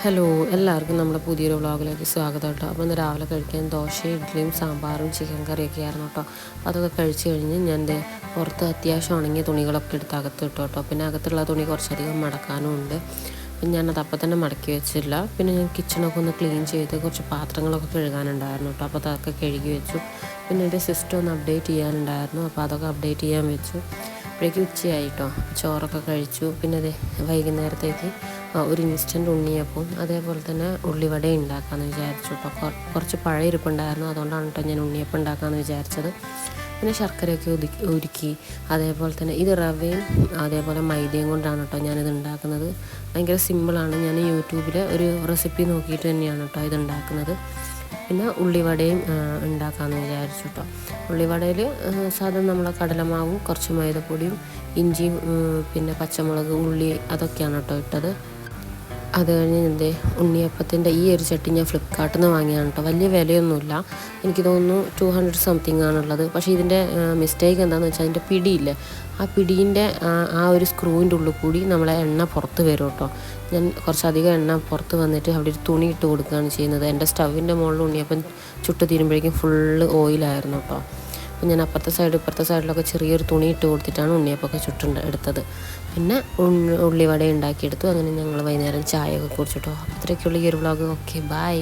Hello, എല്ലാവർക്കും നമ്മുടെ പുതിയൊരു വ്ളോഗിലേക്ക് സ്വാഗതം കേട്ടോ. അപ്പോൾ ഇന്ന് രാവിലെ കഴിക്കാൻ ദോശയും ഇഡ്ഡലിയും സാമ്പാറും ചിക്കൻ കറിയൊക്കെ ആയിരുന്നു കേട്ടോ. അതൊക്കെ കഴിച്ച് കഴിഞ്ഞ് ഞാൻ പുറത്ത് അത്യാവശ്യം ഉണങ്ങിയ തുണികളൊക്കെ എടുത്ത് അകത്ത് ഇട്ടു കേട്ടോ. പിന്നെ അകത്തുള്ള തുണി കുറച്ചധികം മടക്കാനും ഉണ്ട്. പിന്നെ ഞാനത് അപ്പം തന്നെ മടക്കി വെച്ചില്ല. പിന്നെ ഞാൻ കിച്ചണൊക്കെ ഒന്ന് ക്ലീൻ ചെയ്ത് കുറച്ച് പാത്രങ്ങളൊക്കെ കഴുകാനുണ്ടായിരുന്നു കേട്ടോ. അപ്പോൾ അതൊക്കെ കഴുകി വെച്ചു. പിന്നെ എൻ്റെ സിസ്റ്റം ഒന്ന് അപ്ഡേറ്റ് ചെയ്യാനുണ്ടായിരുന്നു. അപ്പോൾ അതൊക്കെ അപ്ഡേറ്റ് ചെയ്യാൻ വെച്ചു. അപ്പോഴേക്കും ഉച്ചയായിട്ടോ. ചോറൊക്കെ കഴിച്ചു. പിന്നെ വൈകുന്നേരത്തേക്ക് ഒരു ഇൻസ്റ്റൻറ്റ് ഉണ്ണിയപ്പം അതേപോലെ തന്നെ ഉള്ളിവട ഉണ്ടാക്കാമെന്ന് വിചാരിച്ചു കേട്ടോ. കുറച്ച് പഴയ ഇരിപ്പുണ്ടായിരുന്നു, അതുകൊണ്ടാണ് കേട്ടോ ഞാൻ ഉണ്ണിയപ്പം ഉണ്ടാക്കാമെന്ന് വിചാരിച്ചത്. പിന്നെ ശർക്കരയൊക്കെ ഉരുക്കി അതേപോലെ തന്നെ ഇത് റവയും അതേപോലെ മൈദയും കൊണ്ടാണ് കേട്ടോ ഞാനിത് ഉണ്ടാക്കുന്നത്. ഭയങ്കര സിമ്പിളാണ്. ഞാൻ യൂട്യൂബിൽ ഒരു റെസിപ്പി നോക്കിയിട്ട് തന്നെയാണ് കേട്ടോ ഇത് ഉണ്ടാക്കുന്നത്. പിന്നെ ഉള്ളിവടയും ഉണ്ടാക്കാമെന്ന് വിചാരിച്ചു കേട്ടോ. ഉള്ളിവടയിൽ സാധാരണ നമ്മളെ കടലമാവും കുറച്ച് മൈദപ്പൊടിയും ഇഞ്ചിയും പിന്നെ പച്ചമുളക് ഉള്ളി അതൊക്കെയാണ് കേട്ടോ ഇട്ടത്. അത് കഴിഞ്ഞ് ഉണ്ണിയപ്പത്തിൻ്റെ ഈ ഒരു ചട്ടി ഞാൻ ഫ്ലിപ്കാർട്ടിൽ നിന്ന് വാങ്ങിയാണ് കേട്ടോ. വലിയ വിലയൊന്നുമില്ല, എനിക്ക് തോന്നുന്നു 200 സംതിങ് ആണുള്ളത്. പക്ഷേ ഇതിൻ്റെ മിസ്റ്റേക്ക് എന്താണെന്ന് വെച്ചാൽ അതിൻ്റെ പിടിയില്ലേ, ആ പിടീൻ്റെ ആ ഒരു സ്ക്രൂവിൻ്റെ ഉള്ളിൽ കൂടി നമ്മളെ എണ്ണ പുറത്ത് വരും കേട്ടോ. ഞാൻ കുറച്ചധികം എണ്ണ പുറത്ത് വന്നിട്ട് അവിടെ ഒരു തുണി ഇട്ട് കൊടുക്കുകയാണ് ചെയ്യുന്നത്. എൻ്റെ സ്റ്റവിൻ്റെ മുകളിൽ ഉണ്ണിയപ്പം ചുട്ട് തീരുമ്പോഴേക്കും ഫുള്ള് ഓയിലായിരുന്നു കേട്ടോ. അപ്പം ഞാൻ അപ്പുറത്തെ സൈഡിലൊക്കെ ചെറിയൊരു തുണി ഇട്ട് കൊടുത്തിട്ടാണ് ഉണ്ണിയപ്പമൊക്കെ എടുത്തത്. പിന്നെ ഉള്ളിവട ഉണ്ടാക്കിയെടുത്തു. അങ്ങനെ ഞങ്ങൾ വൈകുന്നേരം ചായയൊക്കെ കുടിച്ചിട്ടോ. അത്രയ്ക്കുള്ള ഈ ഒരു വ്ളോഗ്. Okay, by.